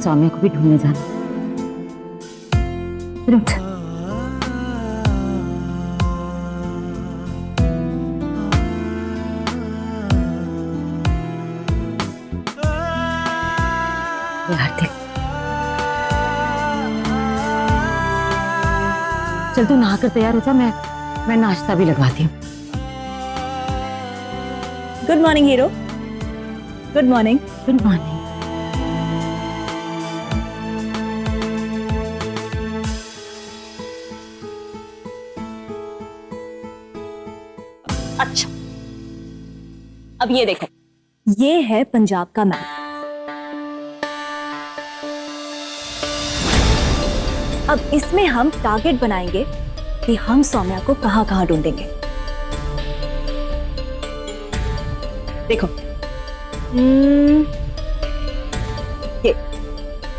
सौम्या को भी ढूंढने जाना। फिर उठ। आरती, चल तू नहाकर तैयार हो जा, मैं नाश्ता भी लगवाती हूँ। Good morning hero. Good morning. Good morning. अच्छा, अब ये देखो, ये है पंजाब का मैप। अब इसमें हम टारगेट बनाएंगे कि हम सौम्या को कहां कहां ढूंढेंगे। देखो,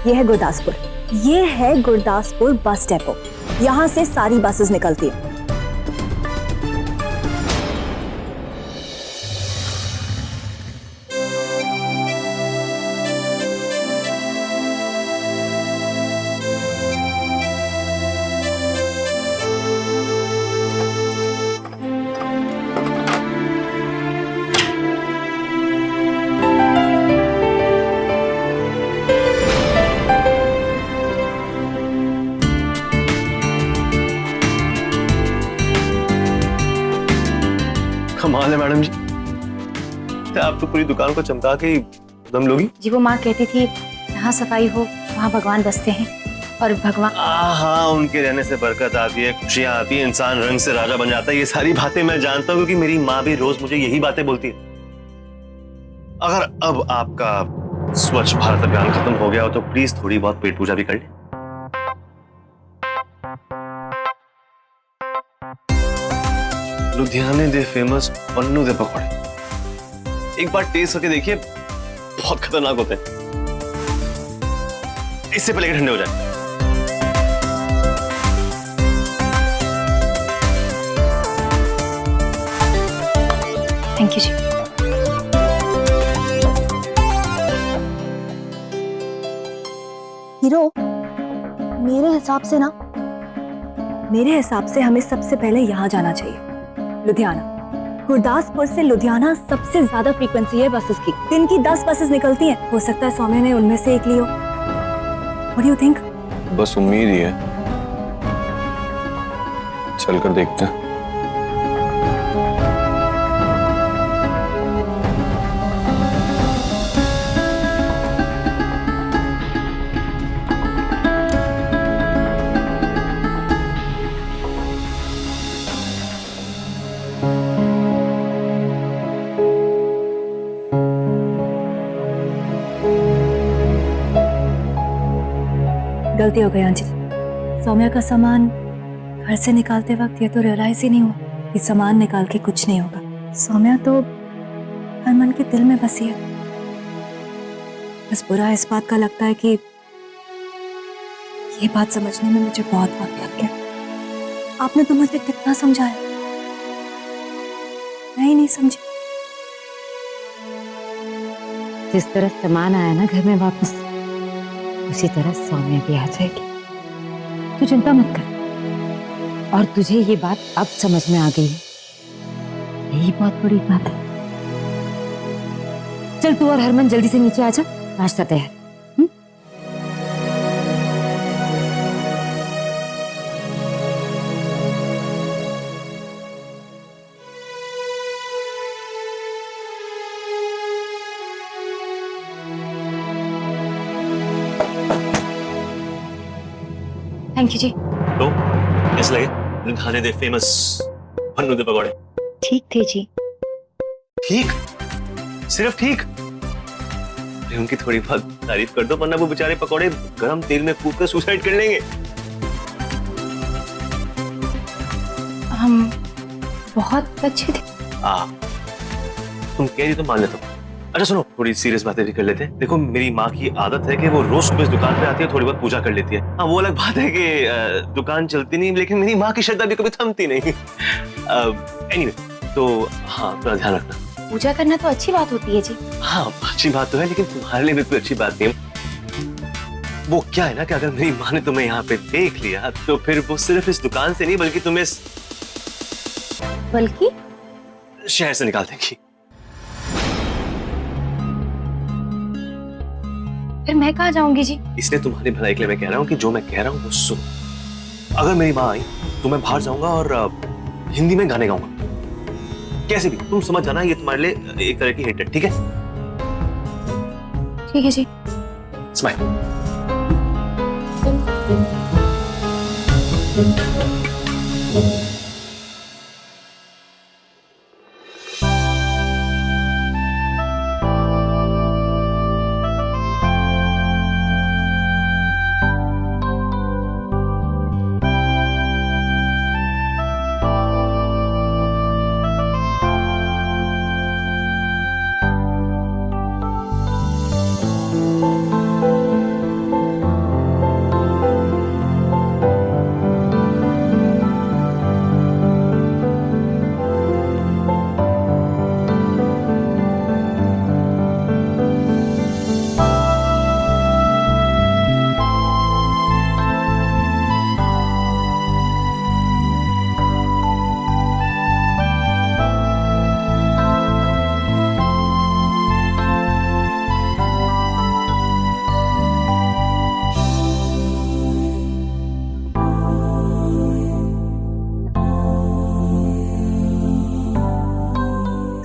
ये है गुरदासपुर। ये है गुरदासपुर बस डेपो। यहां से सारी बसेस निकलती हैं। कमाल है मैडम जी, आप तो पूरी दुकान को चमका के दम लोगी। जी वो माँ कहती थी जहाँ सफाई हो वहाँ भगवान बसते हैं, और भगवान हाँ, उनके रहने से बरकत आती है, खुशियाँ आती है, इंसान रंग से राजा बन जाता है। ये सारी बातें मैं जानता हूँ क्योंकि मेरी माँ भी रोज मुझे यही बातें बोलती है। अगर अब आपका स्वच्छ भारत अभियान खत्म हो गया हो तो प्लीज थोड़ी बहुत पेट पूजा भी कर ले। लुधियाने दे फेमस पन्नू दे पकौड़े एक बार टेस्ट करके देखिए, बहुत खतरनाक होते हैं। इससे पहले कि ठंडे हो जाए। Thank you ji. हीरो, मेरे हिसाब से हमें सबसे पहले यहाँ जाना चाहिए, लुधियाना। गुरदासपुर से लुधियाना सबसे ज्यादा फ्रीक्वेंसी है बसेस की। दिन की 10 बसेस निकलती हैं। हो सकता है सौम्या ने उनमें से एक ली हो। What do you think? बस उम्मीद ही है, चलकर देखते हैं। गलती हो गई आंटी। सौम्या का सामान घर से निकालते वक्त ये तो रियलाइज ही नहीं हुआ कि सामान निकाल के कुछ नहीं होगा। सौम्या तो हरमन के दिल में बसी है। बस बुरा इस बात का लगता है कि ये बात समझने में मुझे बहुत वक्त लग गया। आपने तो मुझे कितना समझाया, मैं ही नहीं समझी। जिस तरह सामान आया ना घर में वापस, उसी तरह सौम्या भी आ जाएगी। तू चिंता मत कर। और तुझे ये बात अब समझ में आ गई है, यही बहुत बड़ी बात है। चल तू और हरमन जल्दी से नीचे आ जा, नाश्ता तैयार। थैंक यू जी। तो कैसे लगे लुधियाने दे फेमस पन्नू दे पकौड़े? ठीक थे जी। ठीक? सिर्फ ठीक? उनकी थोड़ी बहुत तारीफ कर दो, वरना वो बेचारे पकौड़े गरम तेल में कूद कर सुसाइड कर लेंगे। हम बहुत अच्छे थे। तुम कह रही तो मान लेता हूँ। अच्छा सुनो, थोड़ी सीरियस बातें भी कर लेते हैं। देखो मेरी माँ की आदत है कि वो रोज सुबह इस दुकान पे आती है, थोड़ी बहुत पूजा कर लेती है। हाँ वो अलग बात है कि दुकान चलती नहीं, लेकिन मेरी माँ की श्रद्धा भी कभी थमती नहीं। एनीवे, तो हाँ थोड़ा ध्यान रखना। पूजा करना तो अच्छी बात होती है जी। हाँ अच्छी बात तो है, लेकिन तुम्हारे लिए भी कोई अच्छी बात नहीं है। वो क्या है ना कि अगर मेरी माँ ने तुम्हें यहाँ पे देख लिया तो फिर वो सिर्फ इस दुकान से नहीं बल्कि तुम्हें इस बल्कि शहर से निकाल देगी। फिर मैं कहाँ जाऊंगी जी? इसलिए तुम्हारी भलाई के लिए मैं कह रहा हूँ कि जो मैं कह रहा हूँ वो सुन। अगर मेरी माँ आई तो मैं बाहर जाऊंगा और हिंदी में गाने गाऊंगा। कैसे भी तुम समझ जाना, ये तुम्हारे लिए एक तरह की हिट है, ठीक है? ठीक है जी। स्माइल।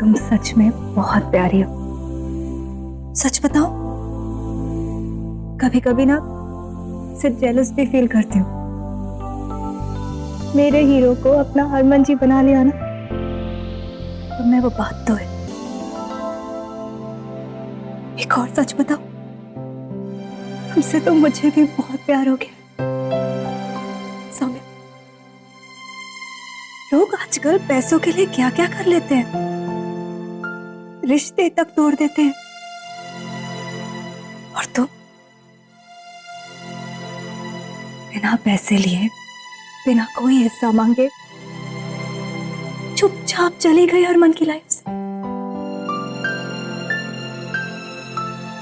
तुम सच में बहुत प्यारी हो। सच बताओ, कभी कभी ना सिर्फ जेलस भी फील करती हूँ। मेरे हीरो को अपना हरमन जी बना लिया ना, तो मैं वो बात तो है। एक और सच बताओ, तुमसे तो मुझे भी बहुत प्यार हो गया। सौम्या, लोग आजकल पैसों के लिए क्या क्या कर लेते हैं, रिश्ते तक तोड़ देते हैं, और तुम बिना पैसे लिए, बिना कोई हिस्सा मांगे चुपचाप चली गई हरमन की लाइफ से।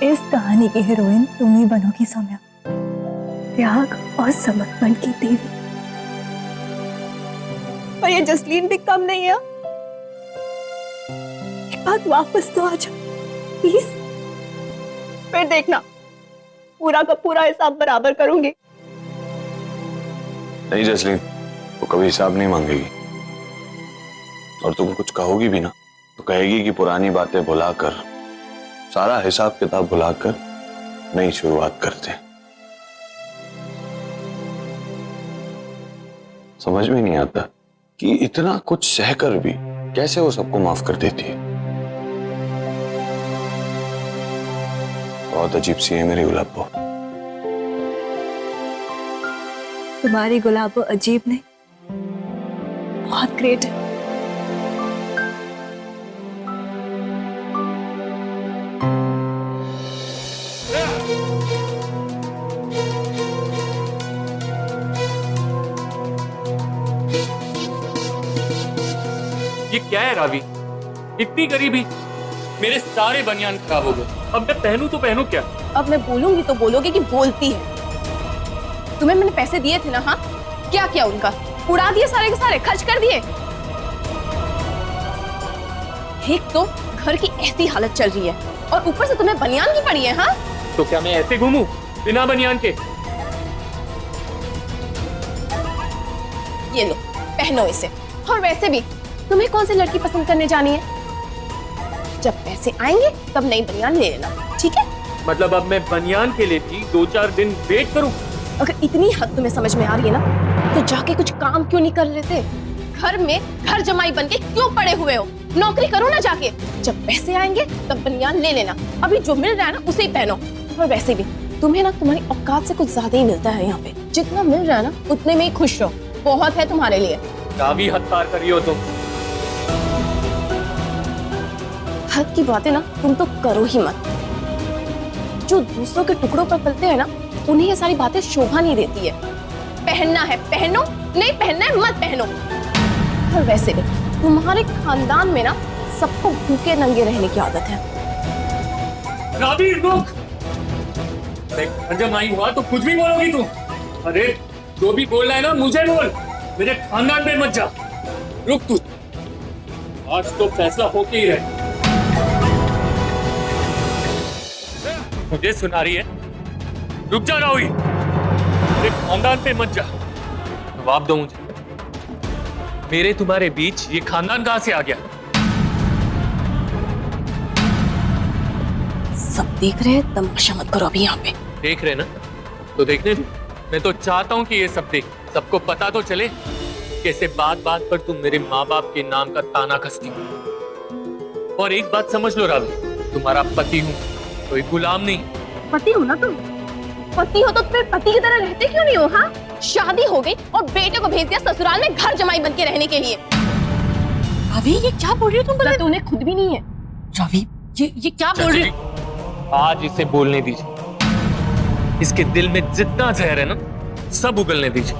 इस कहानी की हीरोइन तुम ही बनोगी सौम्या, त्याग और समर्पण की देवी। और ये जसलीन भी कम नहीं है। एक बात वापस तो आ जाओ प्लीज, फिर देखना पूरा का पूरा हिसाब बराबर करूंगी। नहीं जसलीन, वो कभी हिसाब नहीं मांगेगी। और तुम कुछ कहोगी भी ना तो कहेगी कि पुरानी बातें भुलाकर, सारा हिसाब किताब भुलाकर नई शुरुआत करते हैं। समझ में नहीं आता कि इतना कुछ सहकर भी कैसे वो सबको माफ कर देती है। बहुत अजीब सी है मेरी गुलाबो। तुम्हारी गुलाबो अजीब नहीं, बहुत ग्रेट है। ये क्या है रावी, इतनी गरीबी, मेरे सारे बनियान खराब हो गए। अब मैं पहनूं तो पहनूं क्या? अब मैं बोलूंगी तो बोलोगे कि बोलती है। तुम्हें मैंने पैसे दिए थे ना, हाँ? क्या किया उनका? उड़ा दिए सारे के सारे, खर्च कर दिए। एक तो घर की ऐसी हालत चल रही है और ऊपर से तुम्हें बनियान की पड़ी है, हाँ? तो क्या मैं ऐसे घूमूं बिना बनियान के? ये लो, पहनो इसे। और वैसे भी तुम्हें कौन सी लड़की पसंद करने जानी है? जब पैसे आएंगे तब नई बनियान ले लेना, ठीक है? मतलब अब मैं बनियान के लिए भी 2-4 दिन वेट करूं? अगर इतनी हद तुम्हें समझ में आ रही है ना, तो जाके कुछ काम क्यों नहीं कर लेते? घर में घर जमाई बनके क्यों पड़े हुए हो? नौकरी करो ना जाके। जब पैसे आएंगे तब बनियान ले लेना। अभी जो मिल रहा है ना उसे ही पहनो। और वैसे भी तुम्हें ना तुम्हारी औकात से कुछ ज्यादा ही मिलता है यहाँ पे। जितना मिल रहा है ना उतने में ही खुश रहो, बहुत है तुम्हारे लिए। काफी हद पार कर रही हो तुम। हद की बातें ना तुम तो करो ही मत। जो दूसरों के टुकड़ों पर पलते हैं ना, उन्हें ये सारी बातें शोभा नहीं देती है। पहनना है पहनो, नहीं पहनना है मत पहनो। और वैसे भी तुम्हारे खानदान में ना सबको भूखे नंगे रहने की आदत है। रावी रुक, मैं घर जमाई हुआ तो कुछ भी बोलोगी तू? अरे जो भी बोलना है ना मुझे बोल, मेरे खानदान में मत जा। रुक तू, आज तो फैसला होके ही रहे। मुझे सुना रही है? रुक जा राहुल, मेरे खानदान पे मत जा। जवाब दो मुझे, मेरे तुम्हारे बीच ये खानदान कहां से आ गया? सब देख रहे हैं, तमाशा मत करो अभी यहाँ पे। देख रहे ना तो देखने दो। मैं तो चाहता हूँ कि ये सब देख, सबको पता तो चले कैसे बात बात पर तुम मेरे माँ बाप के नाम का ताना कसती हो। और एक बात समझ लो रावी, तुम्हारा पति हूँ, कोई गुलाम नहीं। पति हो ना तुम? पति हो तो फिर पति की तरह रहते क्यों नहीं हो? हाँ, शादी हो गई और बेटे को भेज दिया ससुराल में घर जमाई बन के रहने के लिए। अभी ये क्या बोल रही हो तुम? तो उन्हें खुद भी नहीं है। रवि, ये क्या बोल रही हो? आज इसे बोलने दीजिए, इसके दिल में जितना जहर है ना सब उगलने दीजिए।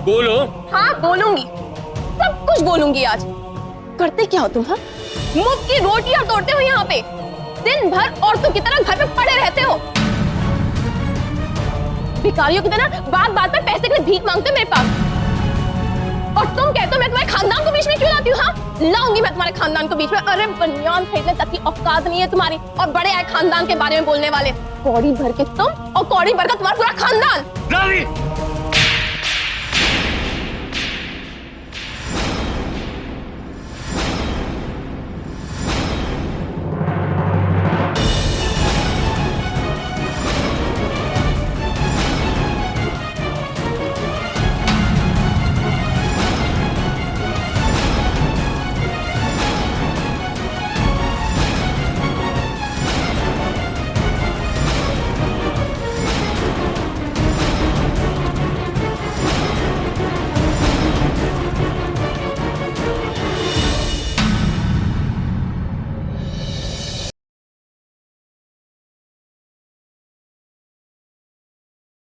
बोलो। हाँ बोलूंगी, सब कुछ बोलूंगी आज। करते क्या हो तुम? हाँ, मुफ्त की रोटियां तोड़ते हो यहाँ पे, दिन भर औरतों की तरह घर पे पड़े रहते हो, भिखारियों की तरह बात बात पर पैसे के लिए भीख मांगते हो मेरे पास। और तुम कहते हो मैं तुम्हारे खानदान को बीच में क्यों लाती हूँ? हाँ, लाऊंगी मैं तुम्हारे खानदान को बीच में। अरे बनियान खरीदने तक की औकात नहीं है तुम्हारी, और बड़े आए खानदान के बारे में बोलने वाले। कौड़ी भर के तुम और कौड़ी भर का तुम्हारा पूरा खानदान। रावी,